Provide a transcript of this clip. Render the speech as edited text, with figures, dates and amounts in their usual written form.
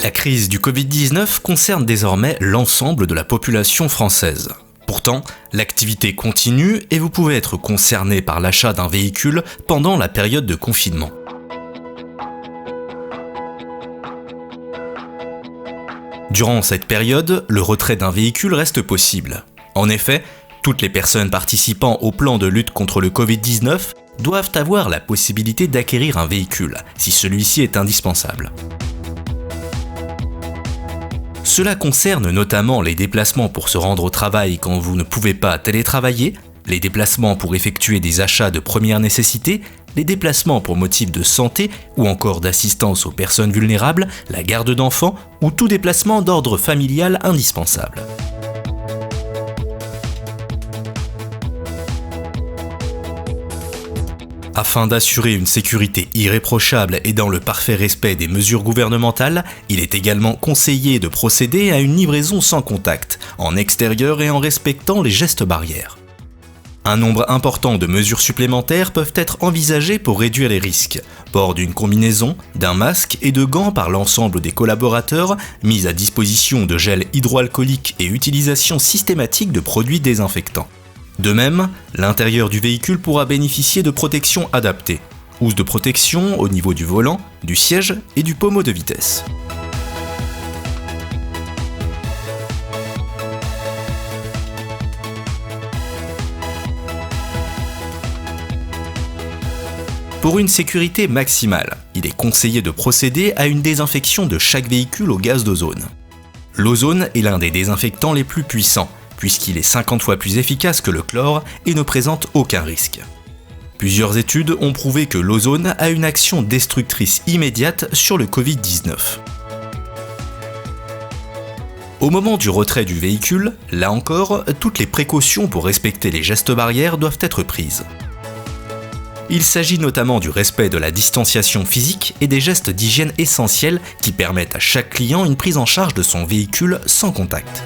La crise du Covid-19 concerne désormais l'ensemble de la population française. Pourtant, l'activité continue et vous pouvez être concerné par l'achat d'un véhicule pendant la période de confinement. Durant cette période, le retrait d'un véhicule reste possible. En effet, toutes les personnes participant au plan de lutte contre le Covid-19 doivent avoir la possibilité d'acquérir un véhicule, si celui-ci est indispensable. Cela concerne notamment les déplacements pour se rendre au travail quand vous ne pouvez pas télétravailler, les déplacements pour effectuer des achats de première nécessité, les déplacements pour motifs de santé ou encore d'assistance aux personnes vulnérables, la garde d'enfants ou tout déplacement d'ordre familial indispensable. Afin d'assurer une sécurité irréprochable et dans le parfait respect des mesures gouvernementales, il est également conseillé de procéder à une livraison sans contact, en extérieur et en respectant les gestes barrières. Un nombre important de mesures supplémentaires peuvent être envisagées pour réduire les risques. Port d'une combinaison, d'un masque et de gants par l'ensemble des collaborateurs, mise à disposition de gel hydroalcoolique et utilisation systématique de produits désinfectants. De même, l'intérieur du véhicule pourra bénéficier de protections adaptées. Housse de protection au niveau du volant, du siège et du pommeau de vitesse. Pour une sécurité maximale, il est conseillé de procéder à une désinfection de chaque véhicule au gaz d'ozone. L'ozone est l'un des désinfectants les plus puissants, puisqu'il est 50 fois plus efficace que le chlore et ne présente aucun risque. Plusieurs études ont prouvé que l'ozone a une action destructrice immédiate sur le Covid-19. Au moment du retrait du véhicule, là encore, toutes les précautions pour respecter les gestes barrières doivent être prises. Il s'agit notamment du respect de la distanciation physique et des gestes d'hygiène essentiels qui permettent à chaque client une prise en charge de son véhicule sans contact.